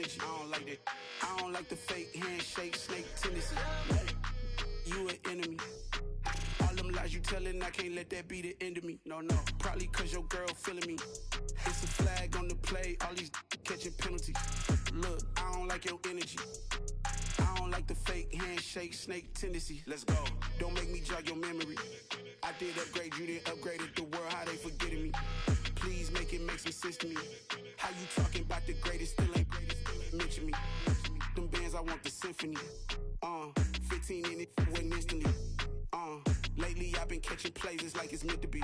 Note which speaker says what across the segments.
Speaker 1: energy. I don't like that. I don't like the fake handshake, snake tendency. You an enemy. All them lies you telling, I can't let that be the end of me. No, probably cause your girl feeling me. It's a flag on the play, all these catching penalties. Look, I don't like your energy. I don't like the fake handshake, snake tendency. Let's go. Don't make me jog your memory. I did upgrade, you didn't upgrade it. The world, how they forgetting me. Please make it make some sense to me. How you talking about the greatest, still ain't mention me. Them bands, I want the symphony. 15 in it, went instantly. Lately I've been catching plays, it's like it's meant to be.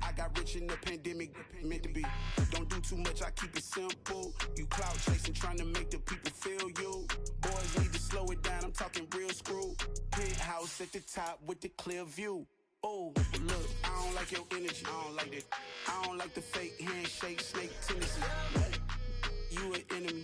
Speaker 1: I got rich in the pandemic, meant to be. Don't do too much, I keep it simple. You clout chasing, trying to make the people feel you. Boys need to slow it down, I'm talking real screw. Penthouse at the top with the clear view. Oh, look, I don't like your energy, I don't like that. I don't like the fake handshake, snake tendency. You an enemy.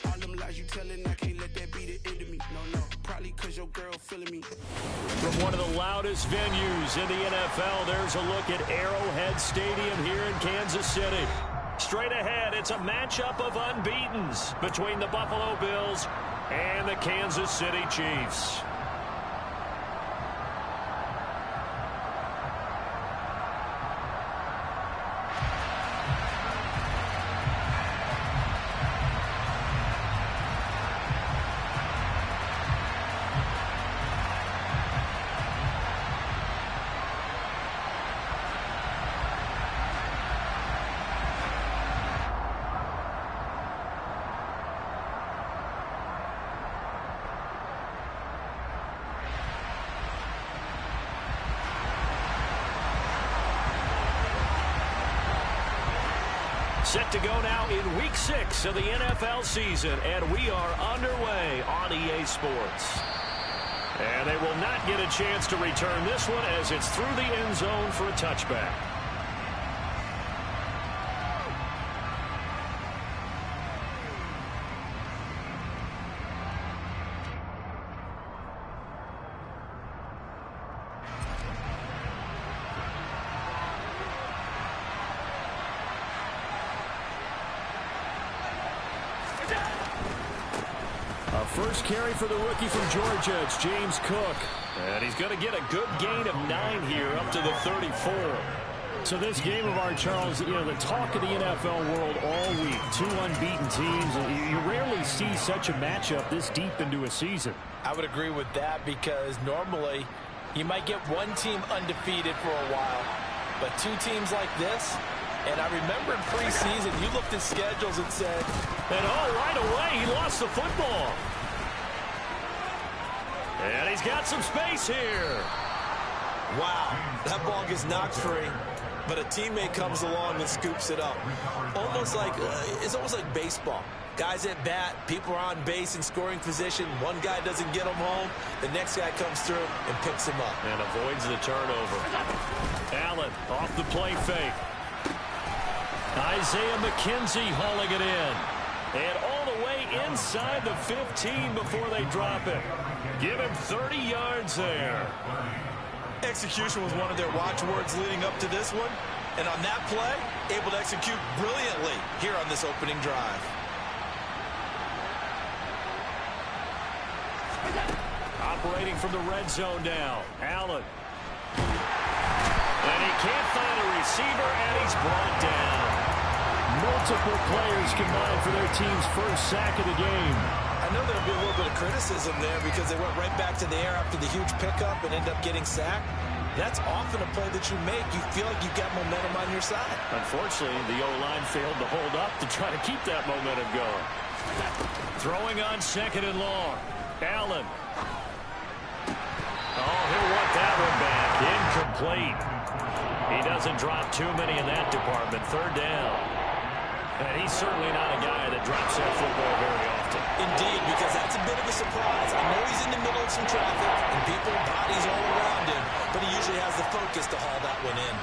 Speaker 1: All them lies you telling, I can't let that be the end of me. No, probably cause your girl feeling me.
Speaker 2: From one of the loudest venues in the NFL, there's a look at Arrowhead Stadium here in Kansas City. Straight ahead, it's a matchup of unbeatens between the Buffalo Bills and the Kansas City Chiefs. Set to go now in Week 6 of the NFL season, and we are underway on EA Sports. And they will not get a chance to return this one as it's through the end zone for a touchback. First carry for the rookie from Georgia, it's James Cook. And he's going to get a good gain of 9 here, up to the 34. So this game of ours, Charles, you know, the talk of the NFL world all week. 2 unbeaten teams. You rarely see such a matchup this deep into a season.
Speaker 3: I would agree with that because normally you might get one team undefeated for a while. But 2 teams like this, and I remember in preseason, you looked at schedules and said,
Speaker 2: and right away, he lost the football. And he's got some space here.
Speaker 4: Wow, that ball gets knocked free, but a teammate comes along and scoops it up. It's almost like baseball. Guys at bat, people are on base in scoring position. One guy doesn't get him home. The next guy comes through and picks him up.
Speaker 2: And avoids the turnover. Allen off the play fake. Isaiah McKenzie hauling it in. And all the way inside the 15 before they drop it. Give him 30 yards there.
Speaker 4: Execution was one of their watchwords leading up to this one. And on that play, able to execute brilliantly here on this opening drive.
Speaker 2: Operating from the red zone now. Allen. And he can't find a receiver, and he's brought down. Multiple players combined for their team's first sack of the game.
Speaker 4: I know there'll be a little bit of criticism there because they went right back to the air after the huge pickup and end up getting sacked. That's often a play that you make. You feel like you've got momentum on your side.
Speaker 2: Unfortunately, the O-line failed to hold up to try to keep that momentum going. Throwing on 2nd and long. Allen. Oh, he'll want that one back. Incomplete. He doesn't drop too many in that department. 3rd down. And he's certainly not a guy that drops that football very often.
Speaker 4: Indeed, because that's a bit of a surprise. I know he's in the middle of some traffic and people, bodies all around him, but he usually has the focus to haul that one in.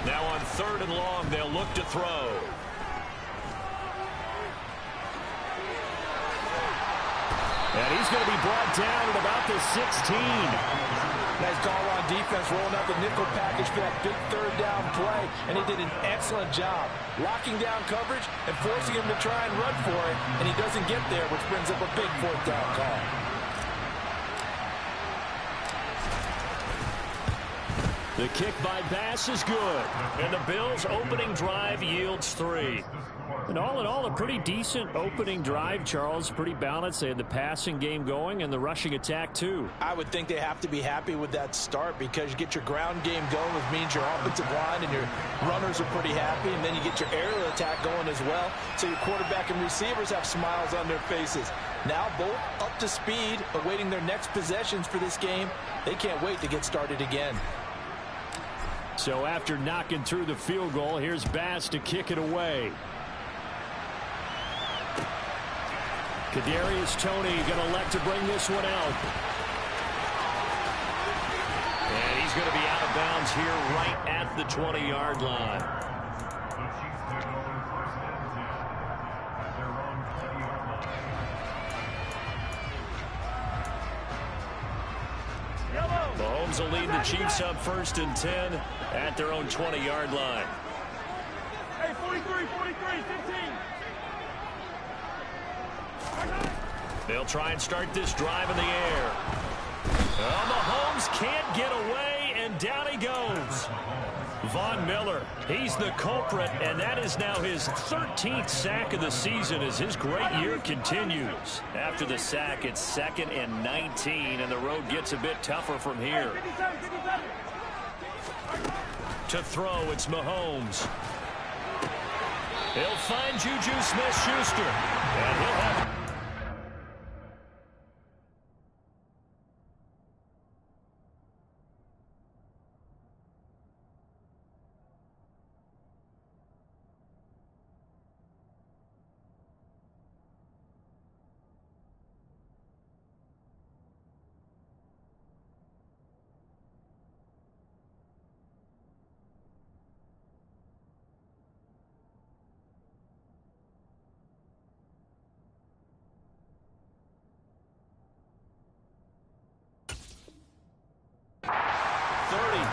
Speaker 2: Now on 3rd and long, they'll look to throw. And he's going to be brought down at about the 16.
Speaker 3: Nice call on defense, rolling out the nickel package for that big third down play, and he did an excellent job locking down coverage and forcing him to try and run for it, and he doesn't get there, which brings up a big fourth down call.
Speaker 2: The kick by Bass is good, and the Bills' opening drive yields 3. And all in all, a pretty decent opening drive, Charles. Pretty balanced. They had the passing game going and the rushing attack, too.
Speaker 3: I would think they have to be happy with that start because you get your ground game going, which means your offensive line and your runners are pretty happy, and then you get your aerial attack going as well, so your quarterback and receivers have smiles on their faces. Now both up to speed, awaiting their next possessions for this game. They can't wait to get started again.
Speaker 2: So after knocking through the field goal, here's Bass to kick it away. Kadarius Toney going to elect to bring this one out. And he's going to be out of bounds here right at the 20-yard line. Mahomes will lead the Chiefs up 1st and 10 at their own 20-yard line.
Speaker 5: Hey, 43, 15.
Speaker 2: They'll try and start this drive in the air. Mahomes can't get away, and down he goes. Von Miller, he's the culprit, and that is now his 13th sack of the season as his great year continues. After the sack, it's 2nd and 19, and the road gets a bit tougher from here. To throw, it's Mahomes. He'll find Juju Smith-Schuster, and he'll have...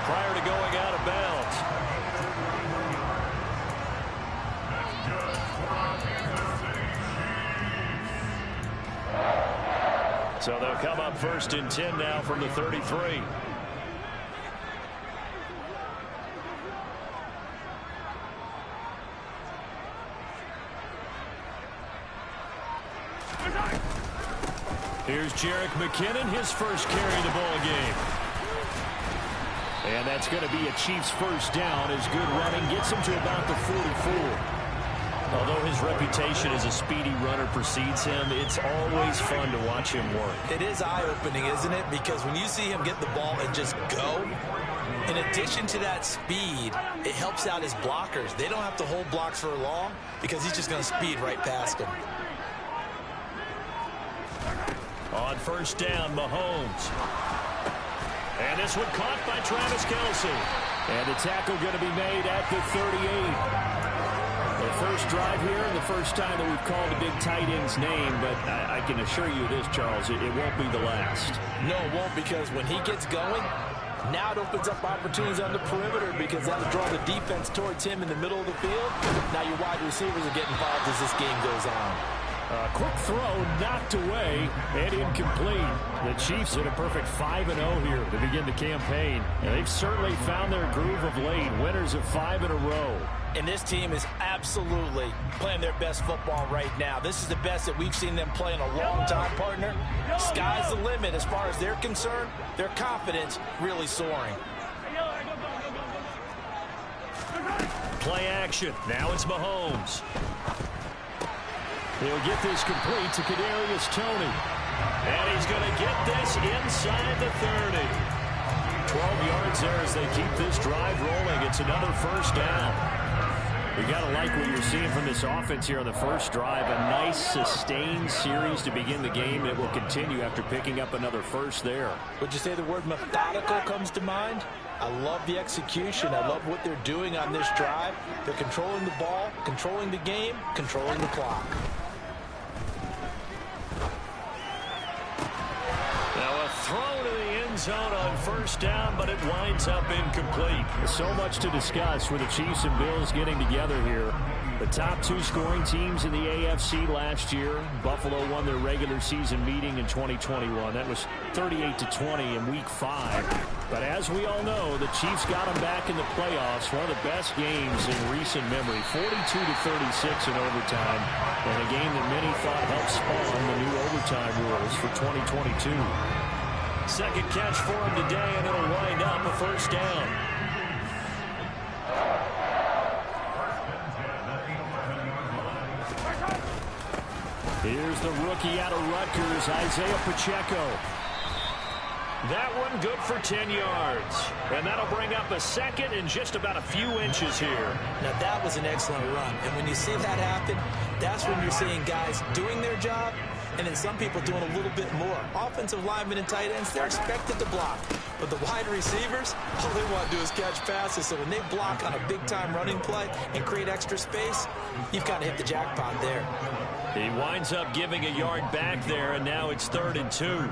Speaker 2: prior to going out of bounds. So they'll come up 1st and 10 now from the 33. Here's Jerick McKinnon, his first carry of the ball game. And that's going to be a Chiefs first down as good running gets him to about the 44. Although his reputation as a speedy runner precedes him, it's always fun to watch him work.
Speaker 3: It is eye-opening, isn't it? Because when you see him get the ball and just go, in addition to that speed, it helps out his blockers. They don't have to hold blocks for long because he's just going to speed right past them.
Speaker 2: On 1st down, Mahomes. And this one caught by Travis Kelce. And the tackle going to be made at the 38. The first drive here and the first time that we've called a big tight end's name, but I can assure you this, Charles, it won't be the last.
Speaker 3: No, it won't, because when he gets going, now it opens up opportunities on the perimeter because that'll draw the defense towards him in the middle of the field. Now your wide receivers are getting involved as this game goes on.
Speaker 2: Quick throw knocked away and incomplete. The Chiefs hit a perfect 5-0 here to begin the campaign. And they've certainly found their groove of late. Winners of 5 in a row.
Speaker 3: And this team is absolutely playing their best football right now. This is the best that we've seen them play in a long time, partner. Sky's the limit as far as they're concerned. Their confidence really soaring.
Speaker 2: Play action. Now it's Mahomes. He'll get this complete to Kadarius Toney. And he's going to get this inside the 30. 12 yards there as they keep this drive rolling. It's another first down. You got to like what you're seeing from this offense here on the first drive. A nice sustained series to begin the game. It will continue after picking up another first there.
Speaker 3: Would you say the word methodical comes to mind? I love the execution. I love what they're doing on this drive. They're controlling the ball, controlling the game, controlling the clock.
Speaker 2: Now a throw to the end end zone on first down, but it winds up incomplete. So much to discuss with the Chiefs and Bills getting together here. The top two scoring teams in the AFC last year. Buffalo won their regular season meeting in 2021. That was 38-20 in Week 5. But as we all know, the Chiefs got them back in the playoffs. One of the best games in recent memory. 42-36 in overtime. And a game that many thought helped spawn the new overtime rules for 2022. Second catch for him today, and it'll wind up a first down. Here's the rookie out of Rutgers, Isaiah Pacheco. That one good for 10 yards. And that'll bring up a second and just about a few inches here.
Speaker 4: Now, that was an excellent run. And when you see that happen, that's when you're seeing guys doing their job and then some people doing a little bit more. Offensive linemen and tight ends, they're expected to block. But the wide receivers, all they want to do is catch passes. So when they block on a big-time running play and create extra space, you've got to hit the jackpot there.
Speaker 2: He winds up giving a yard back there, and now it's 3rd and 2.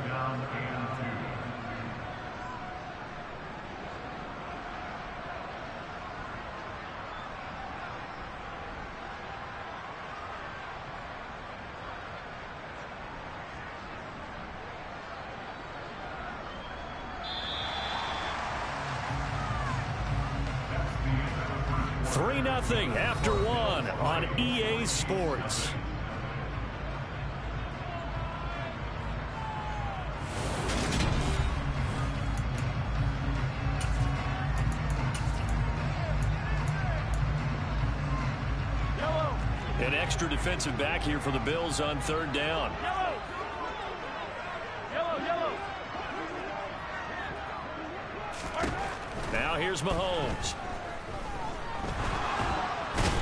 Speaker 2: Nothing after one on EA Sports.
Speaker 5: Yellow.
Speaker 2: An extra defensive back here for the Bills on 3rd down.
Speaker 5: Yellow. Yellow, yellow.
Speaker 2: Now here's Mahomes.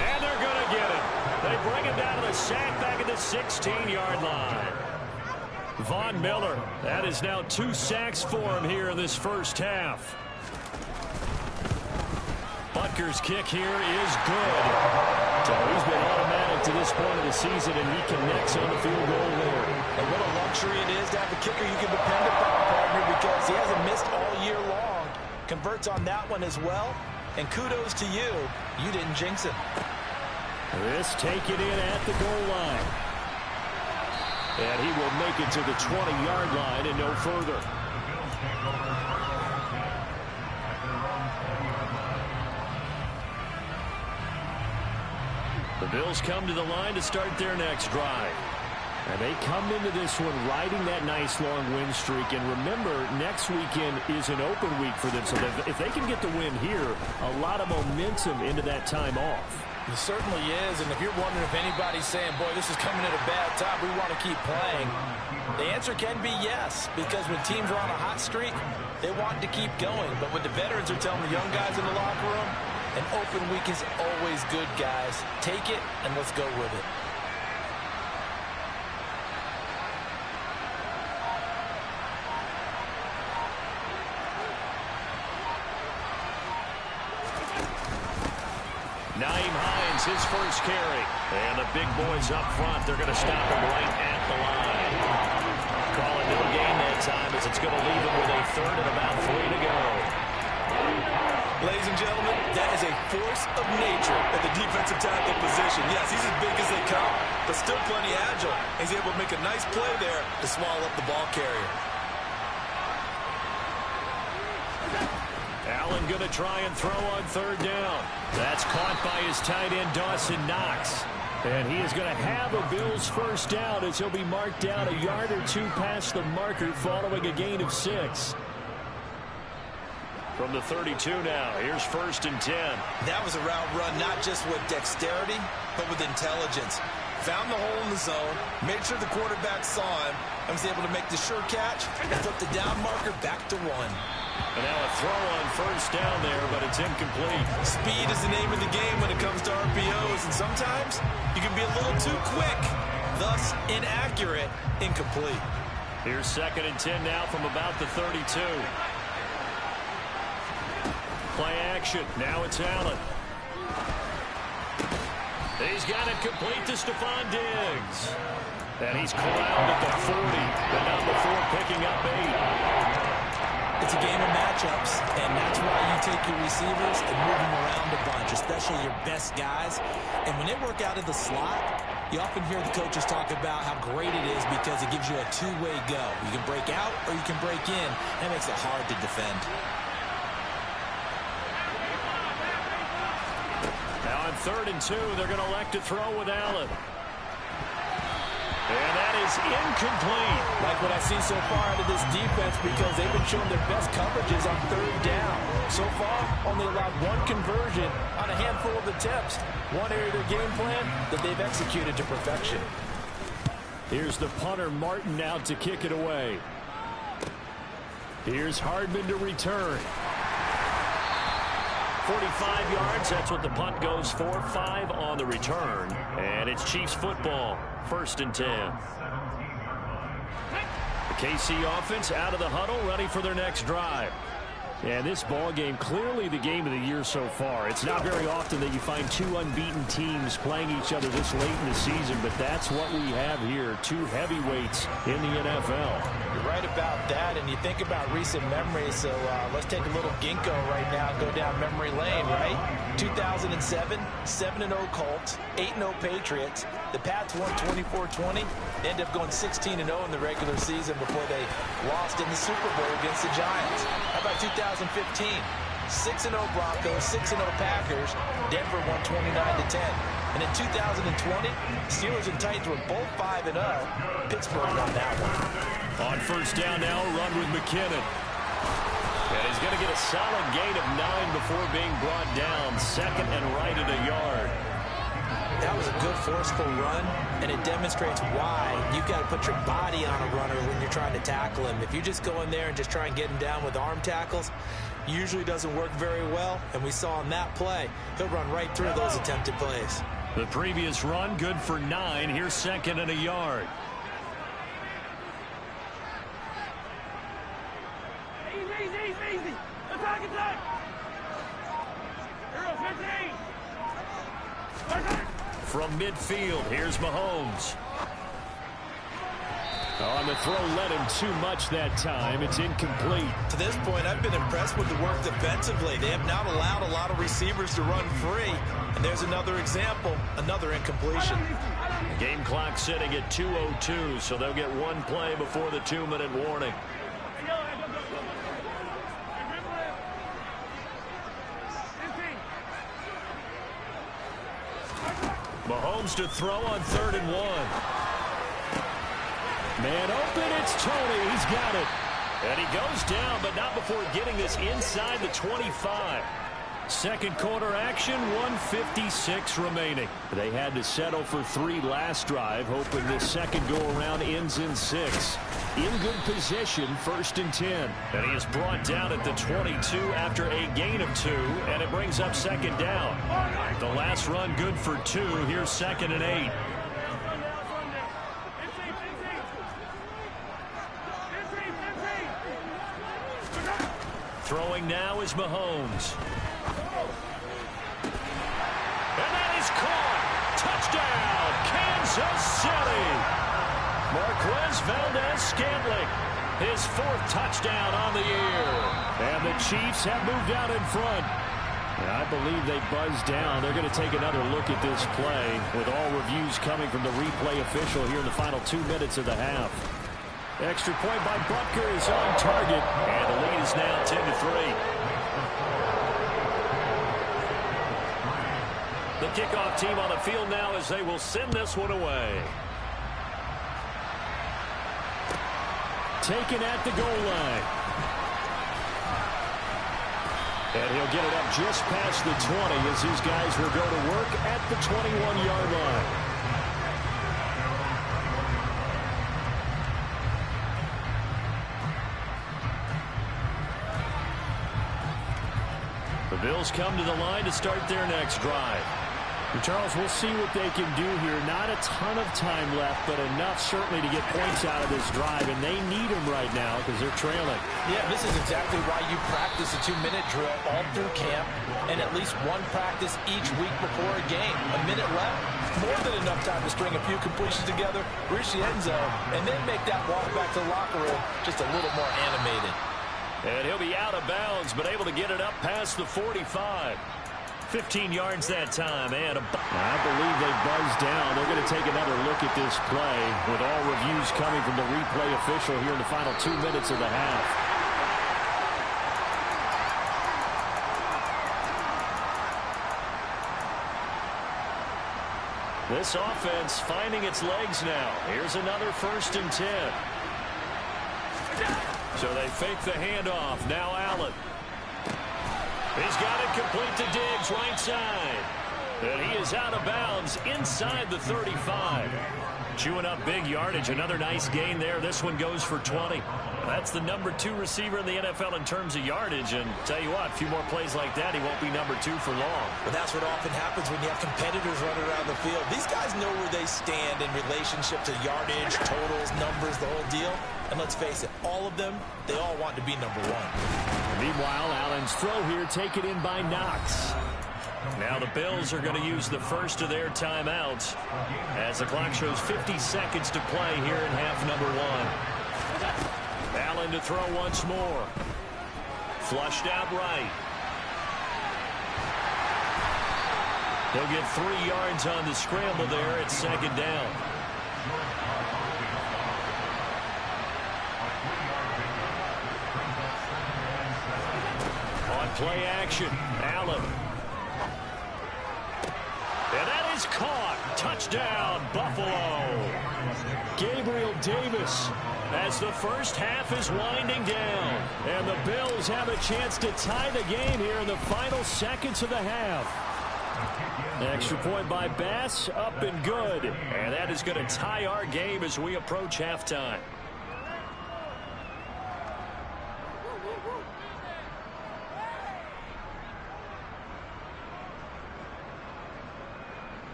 Speaker 2: And they're going to get it. They bring him down to the sack back at the 16-yard line. Von Miller, that is now 2 sacks for him here in this first half. Butker's kick here is good. So he's been automatic to this point of the season, and he connects on the field goal there.
Speaker 4: And what a luxury it is to have a kicker you can depend upon, partner, because he hasn't missed all year long. Converts on that one as well. And kudos to you. You didn't jinx it.
Speaker 2: This take it in at the goal line. And he will make it to the 20-yard line and no further. The Bills come to the line to start their next drive. And they come into this one riding that nice long win streak. And remember, next weekend is an open week for them. So if they can get the win here, a lot of momentum into that time off.
Speaker 3: It certainly is. And if you're wondering if anybody's saying, boy, this is coming at a bad time, we want to keep playing, the answer can be yes. Because when teams are on a hot streak, they want to keep going. But what the veterans are telling the young guys in the locker room, an open week is always good, guys. Take it and let's go with it.
Speaker 2: His first carry. And the big boys up front, they're going to stop him right at the line. Call it no gain that time as it's going to leave him with a 3rd and about 3 to go.
Speaker 4: Ladies and gentlemen, that is a force of nature at the defensive tackle position. Yes, he's as big as they come, but still plenty agile. He's able to make a nice play there to swallow up the ball carrier.
Speaker 2: Allen going to try and throw on 3rd down. That's caught by his tight end, Dawson Knox. And he is going to have a Bills first down as he'll be marked down a yard or 2 past the marker following a gain of 6. From the 32 now, here's 1st and 10.
Speaker 4: That was a route run not just with dexterity, but with intelligence. Found the hole in the zone, made sure the quarterback saw him, and was able to make the sure catch and flip the down marker back to 1.
Speaker 2: And now a throw on 1st down there, but it's incomplete.
Speaker 4: Speed is the name of the game when it comes to RPOs, and sometimes you can be a little too quick, thus inaccurate, incomplete.
Speaker 2: Here's 2nd and 10 now from about the 32. Play action. Now it's Allen. He's got it complete to Stephon Diggs. And he's corralled at the 40, but not before picking up 8.
Speaker 4: It's a game of matchups, and that's why you take your receivers and move them around a bunch, especially your best guys. And when they work out of the slot, you often hear the coaches talk about how great it is because it gives you a two-way go. You can break out or you can break in. That makes it hard to defend.
Speaker 2: Now on 3rd and 2, they're going to elect to throw with Allen. And that is incomplete.
Speaker 3: Like what I've seen so far out of this defense because they've been showing their best coverages on 3rd down. So far, only allowed one conversion on a handful of attempts. One area of their game plan that they've executed to perfection.
Speaker 2: Here's the punter, Martin, out to kick it away. Here's Hardman to return. 45 yards, that's what the punt goes for. 5 on the return. And it's Chiefs football. 1st and 10. The KC offense out of the huddle, ready for their next drive. And this ball game, clearly the game of the year so far. It's not very often that you find 2 unbeaten teams playing each other this late in the season, but that's what we have here. 2 heavyweights in the NFL.
Speaker 3: You're right about that, and you think about recent memories, so let's take a little ginkgo right now and go down memory lane, right? 2007, 7-0 Colts, 8-0 Patriots. The Pats won 24-20. They ended up going 16-0 in the regular season before they lost in the Super Bowl against the Giants. How about 2015? 6-0 Broncos, 6-0 Packers. Denver won 29-10. And in 2020, Steelers and Titans were both 5-0. Pittsburgh won that one.
Speaker 2: On 1st down now, run with McKinnon. And he's going to get a solid gain of 9 before being brought down. 2nd and right at a yard.
Speaker 4: That was a good forceful run, and it demonstrates why you've got to put your body on a runner when you're trying to tackle him. If you just go in there and just try and get him down with arm tackles, usually doesn't work very well, and we saw on that play, he'll run right through those attempted plays.
Speaker 2: The previous run, good for 9. Here's 2nd and a yard.
Speaker 5: Easy. Attack. Hero 15.
Speaker 2: From midfield, here's Mahomes. On the throw, led him too much that time. It's incomplete.
Speaker 4: To this point, I've been impressed with the work defensively. They have not allowed a lot of receivers to run free. And there's another example, another incompletion.
Speaker 2: Game clock sitting at 2:02, so they'll get one play before the 2-minute warning. Mahomes to throw on 3rd and 1. Man open, it's Tony. He's got it. And he goes down, but not before getting this inside the 25. Second quarter action, 1:56 remaining. They had to settle for 3 last drive, hoping this second go-around ends in 6. In good position, 1st and 10. And he is brought down at the 22 after a gain of 2, and it brings up 2nd down. The last run good for 2. Here's 2nd and 8. Throwing now is Mahomes. And that is caught. Touchdown, Kansas City. Marquez Valdez-Scantling, his 4th touchdown on the year. And the Chiefs have moved out in front. And I believe they buzzed down. They're going to take another look at this play with all reviews coming from the replay official here in the final 2 minutes of the half. Extra point by Butker is on target, and the lead is now 10-3. The kickoff team on the field now as they will send this one away. Taken at the goal line. And he'll get it up just past the 20 as these guys will go to work at the 21-yard line. The Bills come to the line to start their next drive. And Charles, we'll see what they can do here. Not a ton of time left, but enough certainly to get points out of this drive, and they need them right now because they're trailing.
Speaker 3: Yeah, this is exactly why you practice a 2-minute drill all through camp and at least one practice each week before a game. A minute left, more than enough time to string a few completions together, reach the end zone, and then make that walk back to the locker room just a little more animated.
Speaker 2: And he'll be out of bounds, but able to get it up past the 45. 15 yards that time. And I believe they buzzed down. They're going to take another look at this play with all reviews coming from the replay official here in the final 2 minutes of the half. This offense finding its legs now. Here's another 1st and 10. So they fake the handoff. Now Allen. He's got it complete to Diggs, right side. And he is out of bounds inside the 35. Chewing up big yardage. Another nice gain there. This one goes for 20. That's the number 2 receiver in the NFL in terms of yardage. And tell you what, a few more plays like that, he won't be number 2 for long.
Speaker 4: But that's what often happens when you have competitors running around the field. These guys know where they stand in relationship to yardage, totals, numbers, the whole deal. And let's face it, all of them, they all want to be number 1.
Speaker 2: Meanwhile, Allen's throw here taken in by Knox. Now the Bills are going to use the first of their timeouts as the clock shows 50 seconds to play here in half number 1. Allen to throw once more. Flushed out right. He'll get 3 yards on the scramble there at 2nd down. On play action, Allen. And that is caught. Touchdown, Buffalo. Gabriel Davis as the first half is winding down. And the Bills have a chance to tie the game here in the final seconds of the half. Extra point by Bass, up and good. And that is going to tie our game as we approach halftime.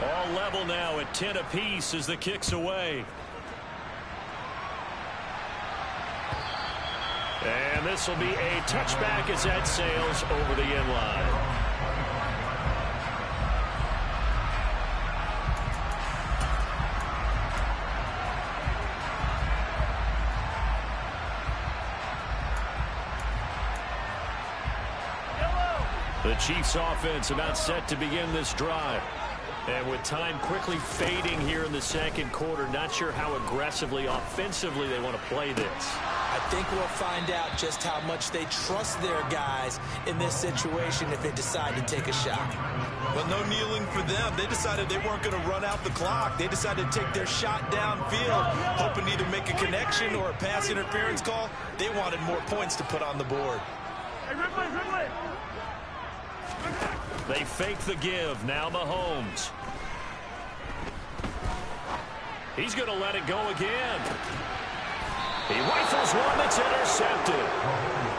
Speaker 2: All level now at 10 apiece as the kick's away. And this will be a touchback as that sails over the end line. The Chiefs offense about set to begin this drive. And with time quickly fading here in the second quarter, not sure how aggressively, offensively they want to play this.
Speaker 4: I think we'll find out just how much they trust their guys in this situation if they decide to take a shot.
Speaker 3: Well, no kneeling for them. They decided they weren't going to run out the clock. They decided to take their shot downfield, hoping to either make a connection or a pass interference call. They wanted more points to put on the board.
Speaker 5: Hey, Ripley!
Speaker 2: They fake the give. Now Mahomes. He's going to let it go again. He rifles one that's intercepted.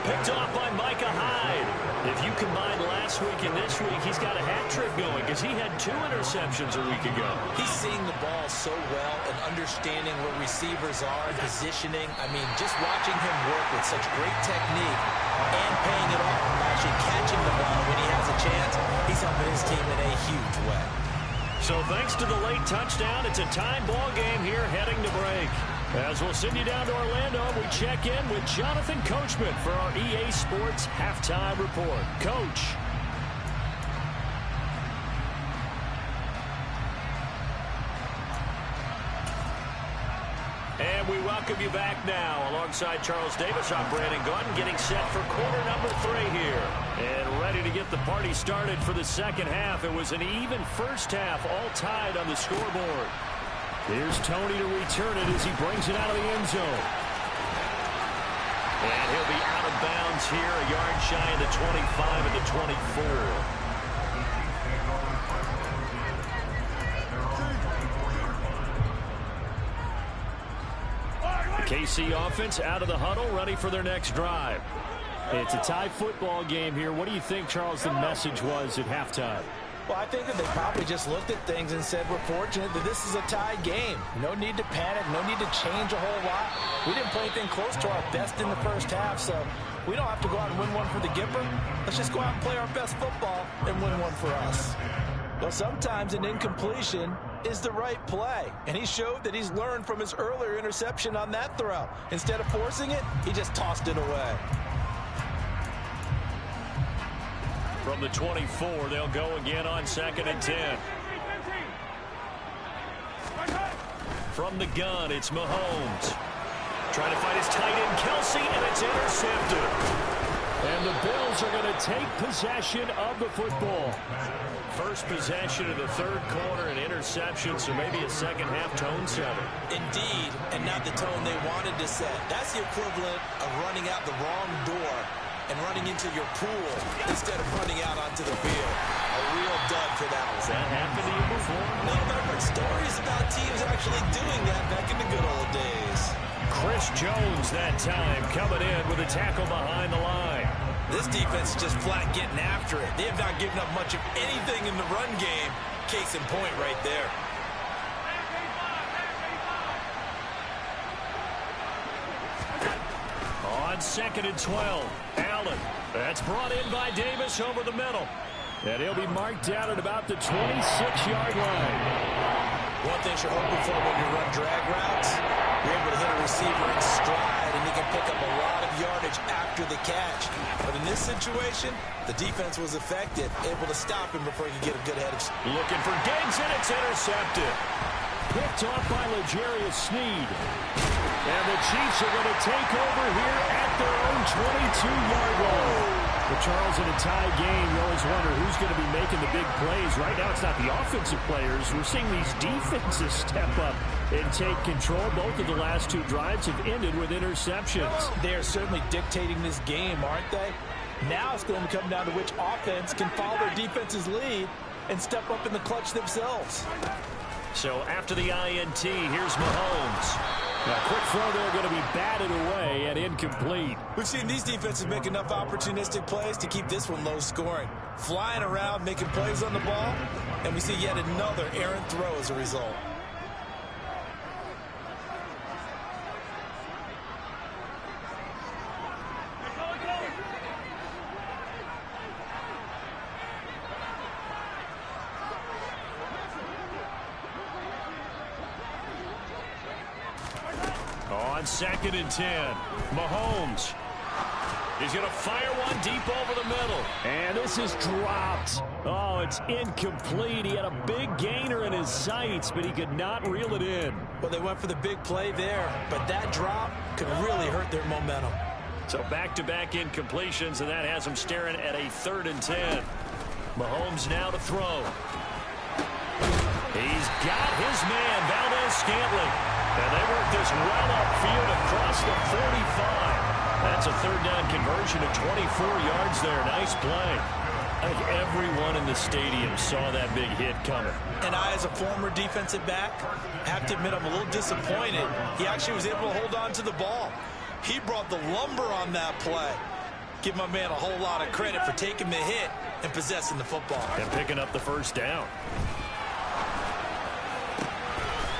Speaker 2: Picked off by Micah Hyde. If you combine last week and this week, he's got a hat trick going because he had 2 interceptions a week ago.
Speaker 4: He's seeing the ball so well and understanding where receivers are and positioning. I mean, just watching him work with such great technique and paying it off, actually catching the ball when he has a chance, he's helping his team in a huge way.
Speaker 2: So thanks to the late touchdown, it's a tie ball game here heading to break. As we'll send you down to Orlando, we check in with Jonathan Coachman for our EA Sports Halftime Report. Coach. And we welcome you back now. Alongside Charles Davis, I'm Brandon Gordon, getting set for quarter number 3 here. And ready to get the party started for the second half. It was an even first half, all tied on the scoreboard. Here's Tony to return it as he brings it out of the end zone. And he'll be out of bounds here, a yard shy of the 25 and the 24. The KC offense out of the huddle, ready for their next drive. It's a tie football game here. What do you think, Charles, the message was at halftime?
Speaker 3: Well, I think that they probably just looked at things and said, we're fortunate that this is a tie game. No need to panic, no need to change a whole lot. We didn't play anything close to our best in the first half, so we don't have to go out and win one for the Gipper. Let's just go out and play our best football and win one for us. Well, sometimes an incompletion is the right play, and he showed that he's learned from his earlier interception on that throw. Instead of forcing it, he just tossed it away.
Speaker 2: From the 24, they'll go again on 2nd and 10. From the gun, it's Mahomes. Trying to find his tight end, Kelsey, and it's intercepted. And the Bills are going to take possession of the football. First possession of the third quarter, an interception, so maybe a second-half tone setter.
Speaker 4: Indeed, and not the tone they wanted to set. That's the equivalent of running out the wrong door and running into your pool instead of running out onto the field. A real dud for that one.
Speaker 2: Has that happened to you before?
Speaker 4: No, but I've heard stories about teams actually doing that back in the good old days.
Speaker 2: Chris Jones that time coming in with a tackle behind the line.
Speaker 4: This defense is just flat getting after it. They have not given up much of anything in the run game. Case in point right there.
Speaker 2: On 2nd and 12, Allen. That's brought in by Davis over the middle. And he'll be marked down at about the 26-yard line.
Speaker 4: One thing you're hoping for when you run drag routes, you're able to hit a receiver in stride, and he can pick up a lot of yardage after the catch. But in this situation, the defense was effective, able to stop him before he could get a good head of...
Speaker 2: Looking for Diggs, and it's intercepted. Picked off by L'Jarius Sneed. And the Chiefs are going to take over here at their own 22-yard line. But Charles, in a tie game, you always wonder who's going to be making the big plays. Right now, it's not the offensive players. We're seeing these defenses step up and take control. Both of the last two drives have ended with interceptions.
Speaker 3: They are certainly dictating this game, aren't they? Now it's going to come down to which offense can follow their defense's lead and step up in the clutch themselves.
Speaker 2: So after the INT, here's Mahomes. Now, quick throw there going to be batted away and incomplete.
Speaker 4: We've seen these defenses make enough opportunistic plays to keep this one low scoring. Flying around, making plays on the ball, and we see yet another errant throw as a result.
Speaker 2: On 2nd and 10, Mahomes. He's going to fire one deep over the middle. And this is dropped. Oh, it's incomplete. He had a big gainer in his sights, but he could not reel it in.
Speaker 4: Well, they went for the big play there, but that drop could really hurt their momentum.
Speaker 2: So back-to-back incompletions, and that has him staring at a 3rd and 10. Mahomes now to throw. He's got his man, Valdez-Scantling. And they work this well upfield across the 45. That's a 3rd down conversion of 24 yards there. Nice play. I think everyone in the stadium saw that big hit coming.
Speaker 4: And I, as a former defensive back, have to admit I'm a little disappointed. He actually was able to hold on to the ball. He brought the lumber on that play. Give my man a whole lot of credit for taking the hit and possessing the football.
Speaker 2: And picking up the 1st down.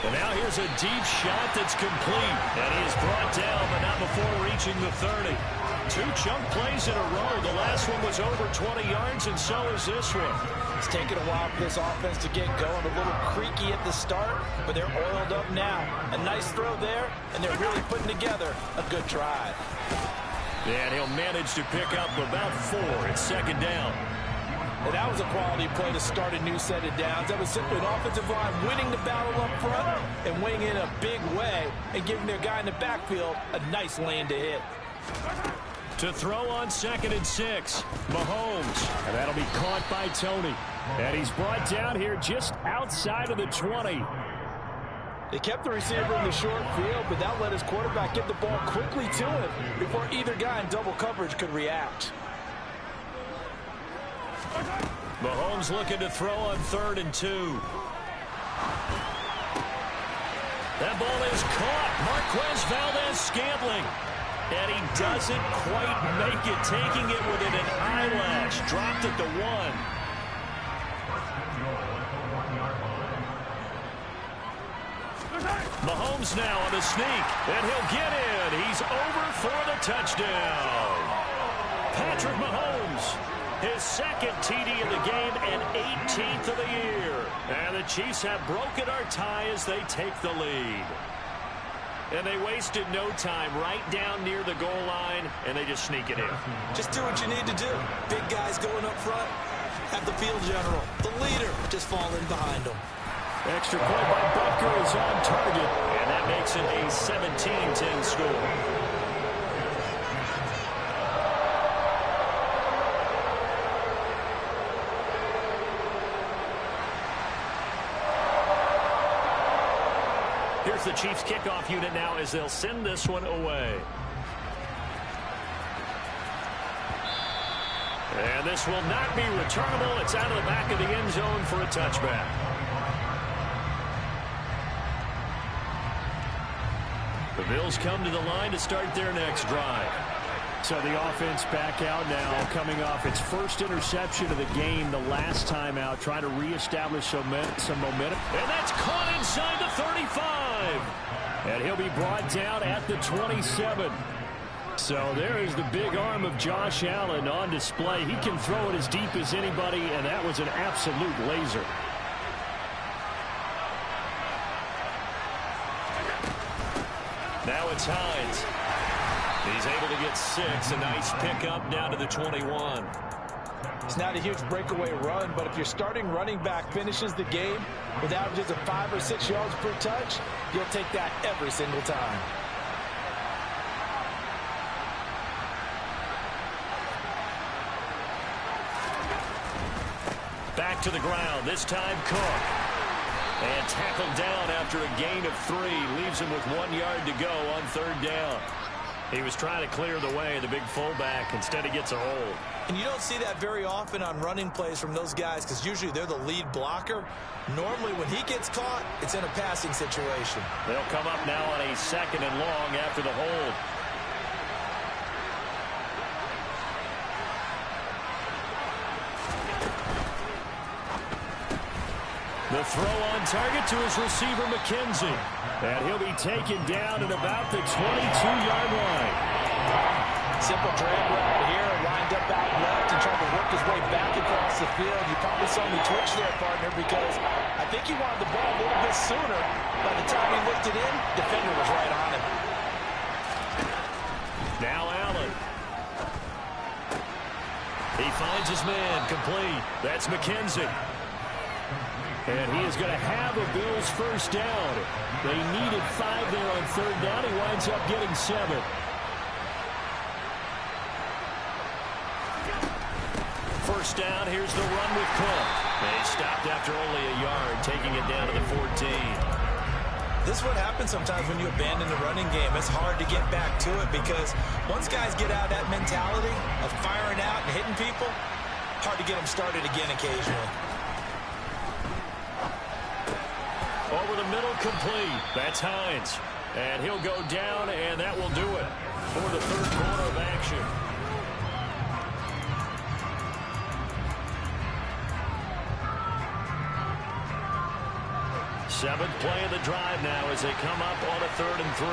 Speaker 2: And now here's a deep shot that's complete. And he is brought down, but not before reaching the 30. 2 chunk plays in a row. The last one was over 20 yards, and so is this one.
Speaker 3: It's taken a while for this offense to get going. A little creaky at the start, but they're oiled up now. A nice throw there, and they're really putting together a good drive.
Speaker 2: And he'll manage to pick up about 4. It's 2nd down.
Speaker 3: And that was a quality play to start a new set of downs. That was simply an offensive line winning the battle up front and winning in a big way and giving their guy in the backfield a nice lane to hit.
Speaker 2: To throw on 2nd and 6, Mahomes. And that'll be caught by Tony. And he's brought down here just outside of the 20.
Speaker 3: They kept the receiver in the short field, but that let his quarterback get the ball quickly to him before either guy in double coverage could react.
Speaker 2: Mahomes looking to throw on 3rd and 2. That ball is caught. Marquez Valdez-Scantling. And he doesn't quite make it, taking it within an eyelash. Dropped at the 1. Mahomes now on the sneak. And he'll get in. He's over for the touchdown. Patrick Mahomes. His second TD in the game and 18th of the year. And the Chiefs have broken our tie as they take the lead. And they wasted no time right down near the goal line, and they just sneak it in.
Speaker 4: Just do what you need to do. Big guys going up front. Have the field general, the leader, just fall in behind them.
Speaker 2: Extra point by Butker is on target, and that makes it a 17-10 score. Here's the Chiefs kickoff unit now as they'll send this one away. And this will not be returnable. It's out of the back of the end zone for a touchback. The Bills come to the line to start their next drive. So the offense back out now, coming off its first interception of the game the last time out, trying to reestablish some momentum. And that's caught inside the 35. And he'll be brought down at the 27. So there is the big arm of Josh Allen on display. He can throw it as deep as anybody, and that was an absolute laser. Now it's Hines. He's able to get 6. A nice pickup down to the 21.
Speaker 3: It's not a huge breakaway run, but if your starting running back finishes the game with averages of 5 or 6 yards per touch, you'll take that every single time.
Speaker 2: Back to the ground. This time Cook. And tackled down after a gain of 3. Leaves him with 1 yard to go on 3rd down. He was trying to clear the way, the big fullback. Instead, he gets a hold.
Speaker 4: And you don't see that very often on running plays from those guys because usually they're the lead blocker. Normally, when he gets caught, it's in a passing situation.
Speaker 2: They'll come up now on a 2nd and long after the hold. The throw on target to his receiver, McKenzie. And he'll be taken down at about the 22-yard line.
Speaker 3: Simple drag route here, lined up out left and trying to work his way back across the field. You probably saw me twitch there, partner, because I think he wanted the ball a little bit sooner. By the time he looked it in, defender was right on him.
Speaker 2: Now Allen. He finds his man, complete. That's McKenzie. And he is going to have a Bills first down. They needed 5 there on 3rd down. He winds up getting 7. First down, here's the run with Cook. They stopped after only a yard, taking it down to the 14.
Speaker 4: This is what happens sometimes when you abandon the running game. It's hard to get back to it because once guys get out of that mentality of firing out and hitting people, hard to get them started again occasionally.
Speaker 2: Over the middle, complete. That's Hines. And he'll go down, and that will do it for the 3rd quarter of action. Seventh play of the drive now as they come up on a 3rd and 3.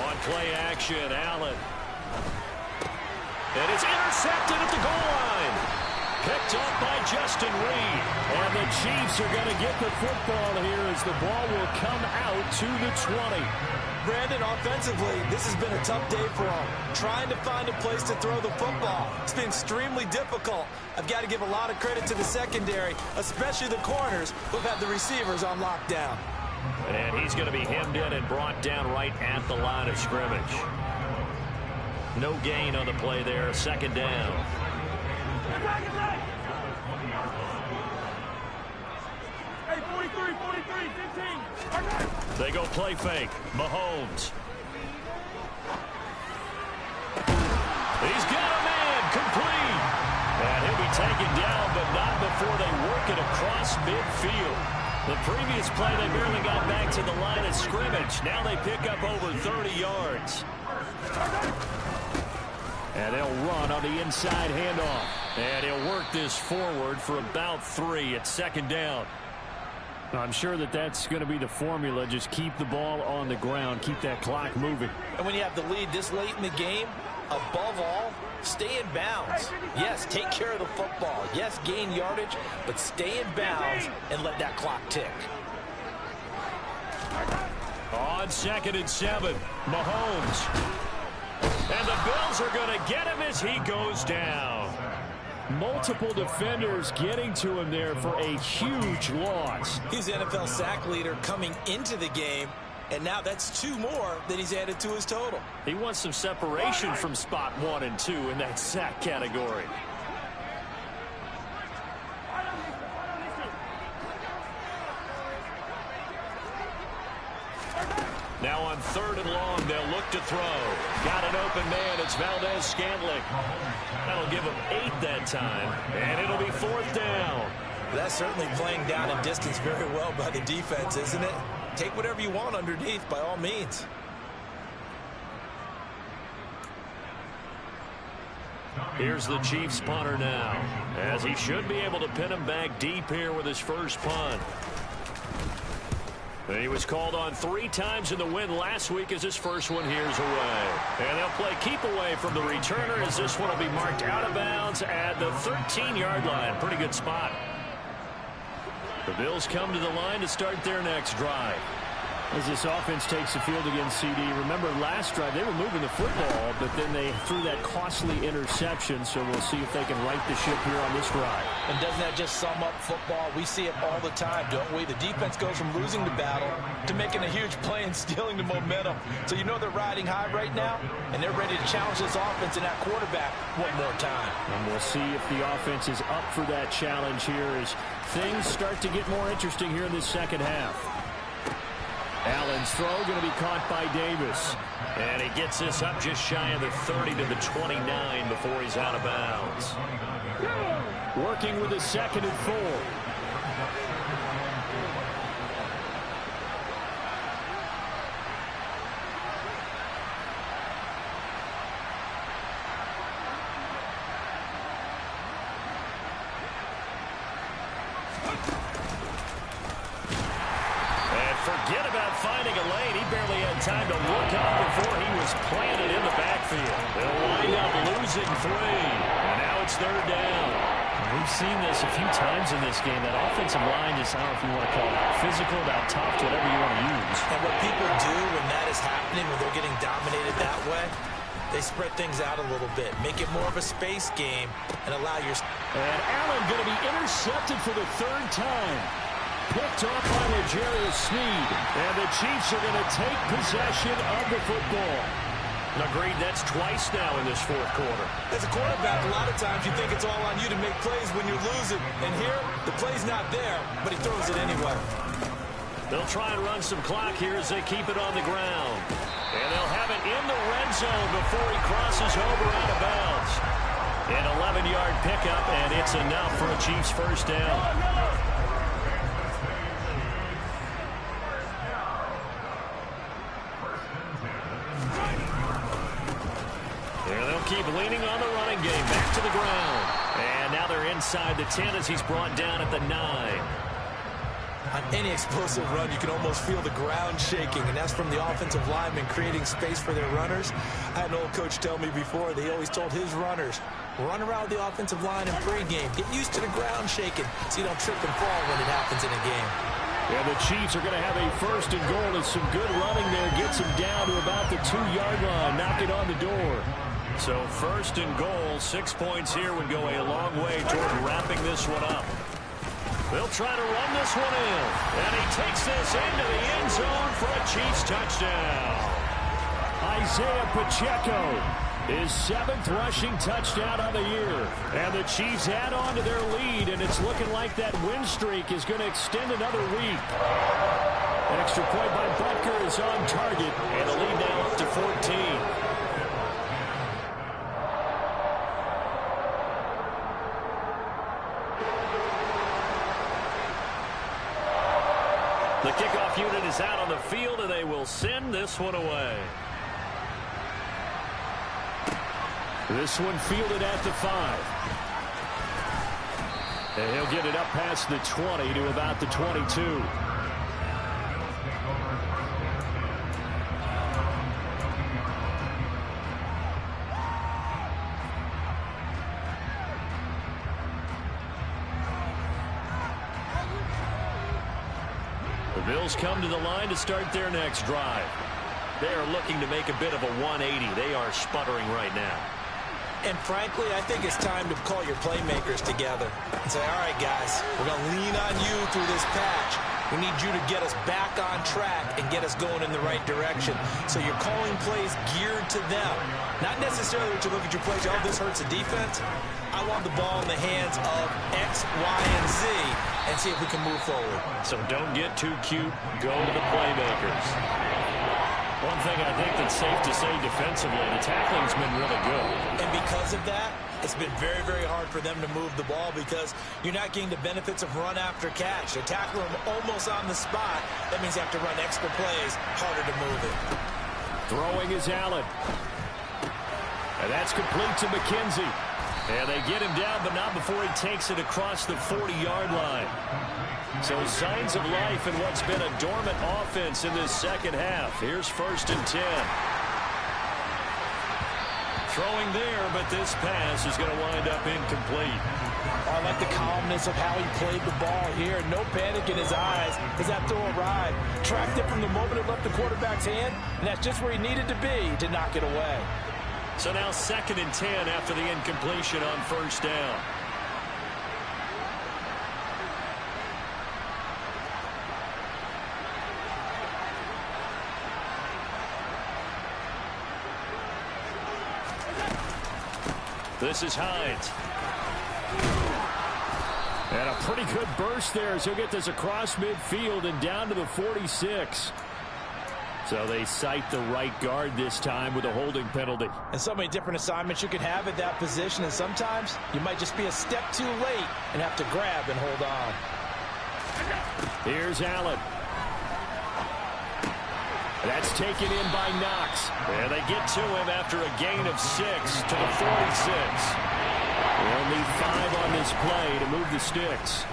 Speaker 2: On play action, Allen. And it's intercepted at the goal line. Picked up by Justin Reed. And the Chiefs are going to get the football here as the ball will come out to the 20.
Speaker 4: Brandon, offensively, this has been a tough day for him. Trying to find a place to throw the football. It's been extremely difficult. I've got to give a lot of credit to the secondary, especially the corners who've had the receivers on lockdown.
Speaker 2: And he's going to be hemmed in and brought down right at the line of scrimmage. No gain on the play there. 2nd down.
Speaker 5: Hey, 43, 15.
Speaker 2: They go play fake. Mahomes. He's got a man, complete. And he'll be taken down, but not before they work it across midfield. The previous play, they barely got back to the line of scrimmage. Now they pick up over 30 yards. And they'll run on the inside handoff. And he'll work this forward for about 3 at 2nd down. I'm sure that that's going to be the formula. Just keep the ball on the ground. Keep that clock moving.
Speaker 3: And when you have the lead this late in the game, Above all, stay in bounds. Yes, take care of the football. Yes, gain yardage, but stay in bounds and let that clock tick.
Speaker 2: On 2nd and 7, Mahomes. And the Bills are going to get him as he goes down. Multiple defenders getting to him there for a huge loss.
Speaker 4: He's the NFL sack leader coming into the game, and now that's 2 more that he's added to his total.
Speaker 2: He wants some separation from spot 1 and 2 in that sack category. Now on 3rd and long, they'll look to throw. Got an open man. It's Valdez-Scantling. That'll give him 8 that time, and it'll be 4th down.
Speaker 4: That's certainly playing down and distance very well by the defense, isn't it? Take whatever you want underneath, by all means.
Speaker 2: Here's the Chiefs punter now, as he should be able to pin him back deep here with his first punt. He was called on 3 times in the win last week as his first one here's away. And they'll play keep away from the returner as this one will be marked out of bounds at the 13-yard line. Pretty good spot. The Bills come to the line to start their next drive. As this offense takes the field against CD, remember last drive they were moving the football, but then they threw that costly interception, so we'll see if they can right the ship here on this drive.
Speaker 3: And doesn't that just sum up football? We see it all the time, don't we? The defense goes from losing the battle to making a huge play and stealing the momentum. So you know they're riding high right now, and they're ready to challenge this offense and that quarterback one more time.
Speaker 2: And we'll see if the offense is up for that challenge here as things start to get more interesting here in this second half. Allen's throw going to be caught by Davis. And he gets this up just shy of the 30 to the 29 before he's out of bounds. Working with a 2nd and 4. Forget about finding a lane. He barely had time to look up before he was planted in the backfield. They'll wind up losing 3. And now it's 3rd down. We've seen this a few times in this game. That offensive line just, I don't know if you want to call it physical, about tough, whatever you want to use.
Speaker 4: And what people do when that is happening, when they're getting dominated that way, they spread things out a little bit, make it more of a space game, and allow your...
Speaker 2: And Allen going to be intercepted for the 3rd time. Picked off by L'Jarius Sneed. And the Chiefs are going to take possession of the football. Agreed, that's twice now in this 4th quarter.
Speaker 4: As a quarterback, a lot of times you think it's all on you to make plays when you're losing. And here, the play's not there, but he throws it anyway.
Speaker 2: They'll try and run some clock here as they keep it on the ground. And they'll have it in the red zone before he crosses over out of bounds. An 11-yard pickup, and it's enough for a Chiefs first down. Keep leaning on the running game. Back to the ground. And now they're inside the 10 as he's brought down at the 9.
Speaker 4: On any explosive run, you can almost feel the ground shaking, and that's from the offensive linemen creating space for their runners. I had an old coach tell me before, they always told his runners, run around the offensive line in pregame. Get used to the ground shaking so you don't trip and fall when it happens in a game.
Speaker 2: Yeah, the Chiefs are going to have a 1st and goal and some good running there. Gets him down to about the 2-yard line. Knock it on the door. So 1st and goal, 6 points here would go a long way toward wrapping this one up. They'll try to run this one in. And he takes this into the end zone for a Chiefs touchdown. Isaiah Pacheco, his 7th rushing touchdown on the year. And the Chiefs add on to their lead, and it's looking like that win streak is going to extend another week. An extra point by Butker is on target, and the lead now up to 14. The kickoff unit is out on the field, and they will send this one away. This one fielded at the 5. And he'll get it up past the 20 to about the 22. The Bills come to the line to start their next drive. They are looking to make a bit of a 180. They are sputtering right now.
Speaker 4: And frankly, I think it's time to call your playmakers together and say, all right, guys, we're going to lean on you through this patch. We need you to get us back on track and get us going in the right direction. So you're calling plays geared to them. Not necessarily to look at your plays, oh, this hurts the defense. I want the ball in the hands of X, Y, and Z and see if we can move forward.
Speaker 2: So don't get too cute. Go to the playmakers. One thing I think that's safe to say defensively, the tackling's been really good.
Speaker 4: And because of that, it's been very, very hard for them to move the ball because you're not getting the benefits of run after catch. They're tackling them almost on the spot. That means you have to run extra plays, harder to move it.
Speaker 2: Throwing is Allen. And that's complete to McKenzie. And they get him down, but not before he takes it across the 40-yard line. So signs of life in what's been a dormant offense in this second half. Here's 1st and 10. Throwing there, but this pass is going to wind up incomplete.
Speaker 3: I like the calmness of how he played the ball here. No panic in his eyes as that throw arrived. Tracked it from the moment it left the quarterback's hand, and that's just where he needed to be to knock it away.
Speaker 2: So now 2nd and 10 after the incompletion on 1st down. This is Hines. And a pretty good burst there as he'll get this across midfield and down to the 46. So they cite the right guard this time with a holding penalty.
Speaker 3: And so many different assignments you can have at that position, and sometimes you might just be a step too late and have to grab and hold on.
Speaker 2: Here's Allen. That's taken in by Knox. And they get to him after a gain of 6 to the 46. They'll need 5 on this play to move the sticks.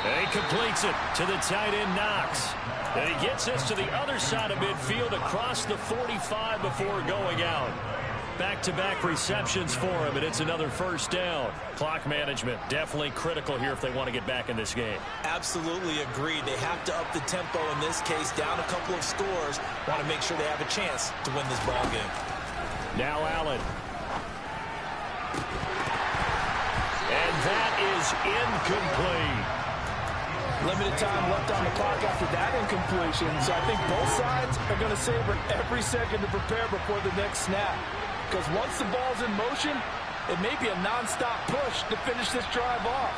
Speaker 2: And he completes it to the tight end Knox. And he gets this to the other side of midfield across the 45 before going out. Back-to-back receptions for him, and it's another 1st down. Clock management definitely critical here if they want to get back in this game.
Speaker 4: Absolutely agreed. They have to up the tempo in this case, down a couple of scores. Want to make sure they have a chance to win this ball game.
Speaker 2: Now Allen. And that is incomplete.
Speaker 3: Limited time left on the clock after that incompletion, so I think both sides are going to savor every second to prepare before the next snap. Because once the ball's in motion, it may be a nonstop push to finish this drive off.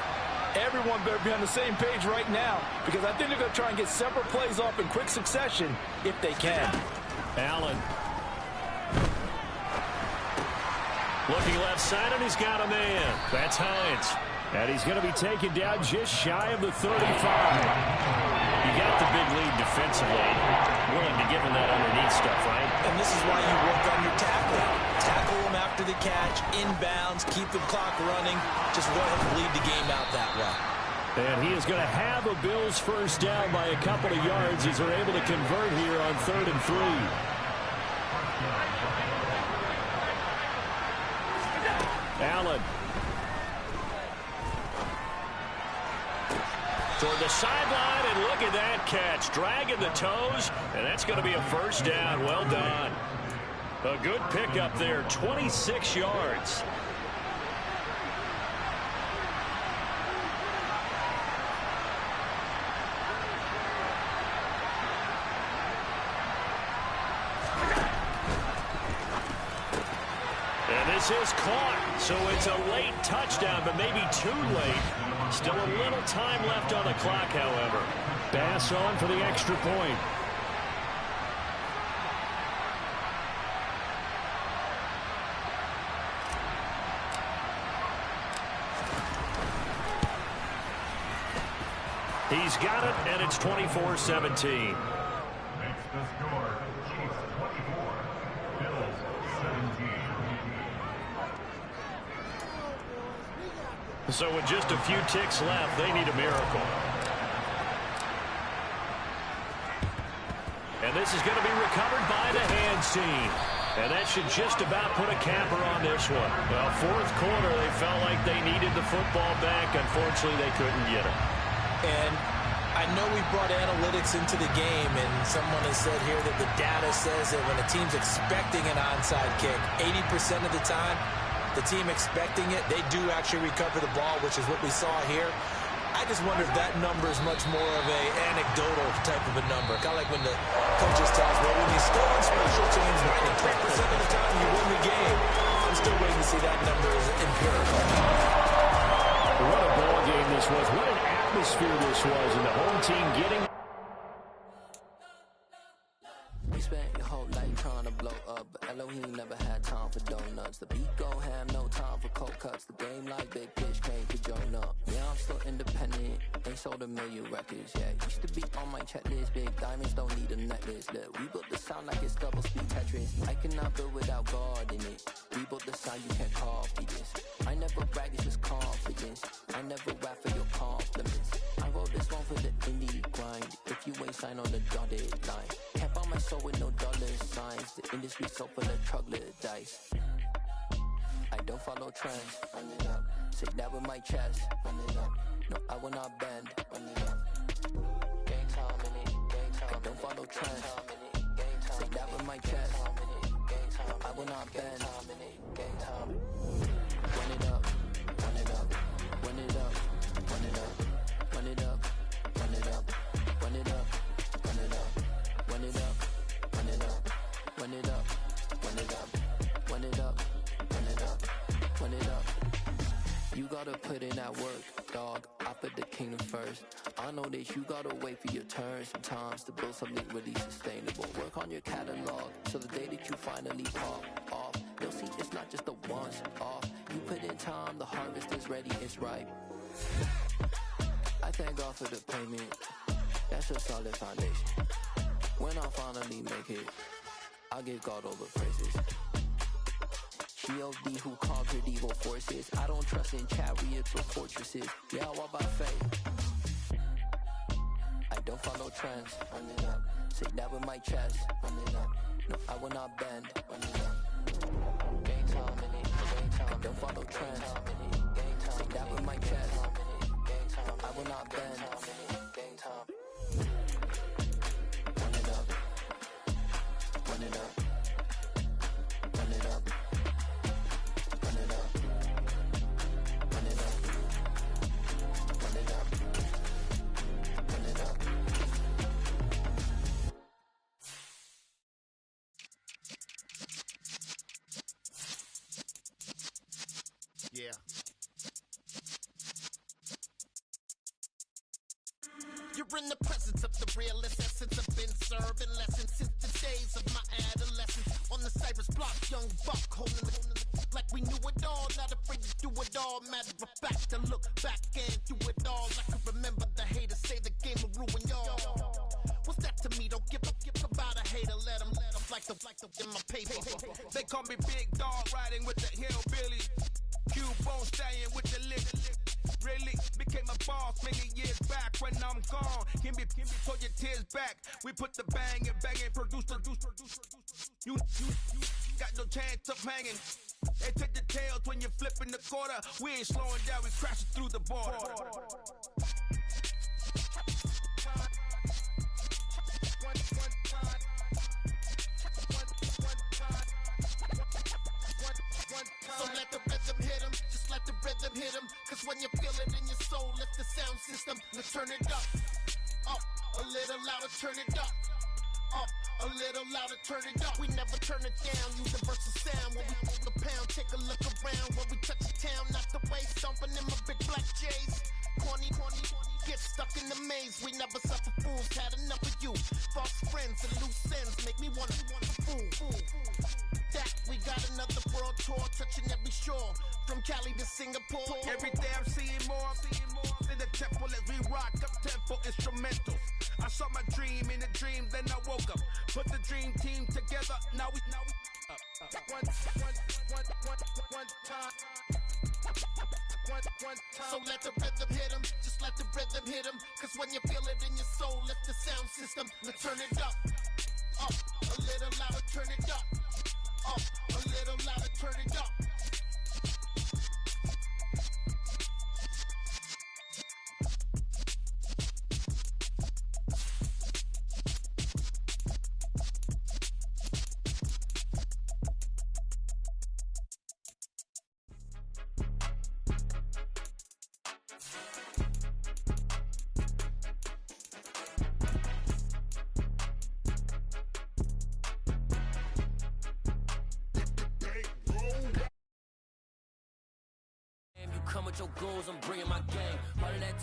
Speaker 3: Everyone better be on the same page right now, because I think they're going to try and get several plays off in quick succession if they can.
Speaker 2: Allen. Looking left side, and he's got a man. That's Hines. And he's going to be taken down just shy of the 35. You got the big lead defensively. Willing to give him that underneath stuff, right?
Speaker 4: And this is why you work on your tackling. Tackle him after the catch, inbounds, keep the clock running. Just go ahead and lead the game out that way.
Speaker 2: And he is going to have a Bills 1st down by a couple of yards as they're able to convert here on 3rd and 3. Allen. Toward the sideline, and look at that catch. Dragging the toes, and that's going to be a 1st down. Well done. A good pickup there, 26 yards. And this is caught, so it's a late touchdown, but maybe too late. Still a little time left on the clock, however. Pass on for the extra point. He's got it, and it's 24-17.
Speaker 6: Makes the score, Chiefs 24, Bills 17.
Speaker 2: So with just a few ticks left, they need a miracle. And this is going to be recovered by the hands team. And that should just about put a capper on this one. Well, 4th quarter, they felt like they needed the football back. Unfortunately, they couldn't get it.
Speaker 4: And
Speaker 3: I know we brought analytics into the game, and someone has said here that the data says that when a team's expecting an onside kick, 80% of the time, the team expecting it, they do actually recover the ball, which is what we saw here. I just wonder if that number is much more of a anecdotal type of a number. Kind of like when the coaches tell us, well, when you score on special teams, 93% of the time you win the game. I'm still waiting to see that number as empirical.
Speaker 2: What a ball game this was. What an atmosphere this was. And the home team getting...
Speaker 7: You spent your whole life trying to blow up, but Elohim never had time for donuts. The beat go ham, no time for cold cuts. The game like big fish came to join up. Yeah, I'm still independent, ain't sold a million records yet. Used to be on my checklist, big diamonds don't need a necklace. Look, we built the sound like it's double speed Tetris. I cannot build without God in it. We built the sound, you can't copy this. I never brag, it's just confidence. I never rap for your compliments. I wrote this one for the indie grind. If you ain't signed on the dotted line, can't buy my soul with no dollar signs. The industry so full of troglodytes. I don't follow trends. Run it up. Say that with my chest. Run it up. No, I will not bend. Run it up. Game time in it. Game time. I don't follow trends. Say that with my chest. No, I will not bend. Game time. Run it up. Run it up. Run it up. Run it up. Run it up. Run it up. Run it up. Run it up. Run it up. Run it up. Run it up. Run it up. Run it up. Run it up. Run it up. You gotta put in that work, dog. I put the kingdom first. I know that you gotta wait for your turn sometimes to build something really sustainable. Work on your catalog, so the day that you finally pop off, you'll see it's not just a once off. You put in time, the harvest is ready, it's ripe. I thank God for the payment. That's a solid foundation. When I finally make it, I'll give God all the praises. G.O.D. who conquered evil forces. I don't trust in chariots or fortresses. Yeah, I walk by faith. I don't follow trends. Run it up. Say that with my chest. Run it up. No, I will not bend. Run it up. Game time in it. Game time. I don't follow trends. Game time. Say that with my chest. Game time. I will not bend. Game time. Run it up. Run it up. Run it up. Run it up. Run it up. Run it up. Run it up.
Speaker 8: Yeah. You're in the presence of the realest essence. I've been serving lessons since the days of my adolescence. On the Cypress block, young buck holding the like we knew it all, not afraid to do it all. Matter of fact, to look back and do it all. I can remember the haters say the game will ruin y'all. What's that to me? Don't give about a hater. Let them like the in my paper.
Speaker 5: They call me Big Dog, riding with the hillbilly. Q-Bone staying with the lick. Really became a boss many years back. When I'm gone, can be pull your tears back. We put the bang and produce. You got no chance of hanging. They take the tails when you're flipping the quarter. We ain't slowing down, we crashing through the border.
Speaker 8: So let the rhythm hit him, just let the rhythm hit him. Cause when you feel it in your soul, lift the sound system. Now turn it up, a little louder, turn it up, a little louder, turn it up. We never turn it down, universal sound. When we take a pound, take a look around. When we touch the town, not the way, stomping in my big black J's. Corny, get stuck in the maze. We never suffer fools, had enough of you. False friends and loose ends make me wanna fool. That we got another world tour, touching every shore, from Cali to Singapore.
Speaker 5: Every day I'm seeing more in the temple as we rock up tempo instrumentals. I saw my dream in a dream, then I woke up. Put the dream team together, now we one time.
Speaker 8: So let the rhythm hit him, just let the rhythm hit him. Cause when you feel it in your soul, lift the sound system. Now turn it up, a little louder, turn it up, a little louder, turn it up.
Speaker 7: with your goons, I'm bringing my gang. All of that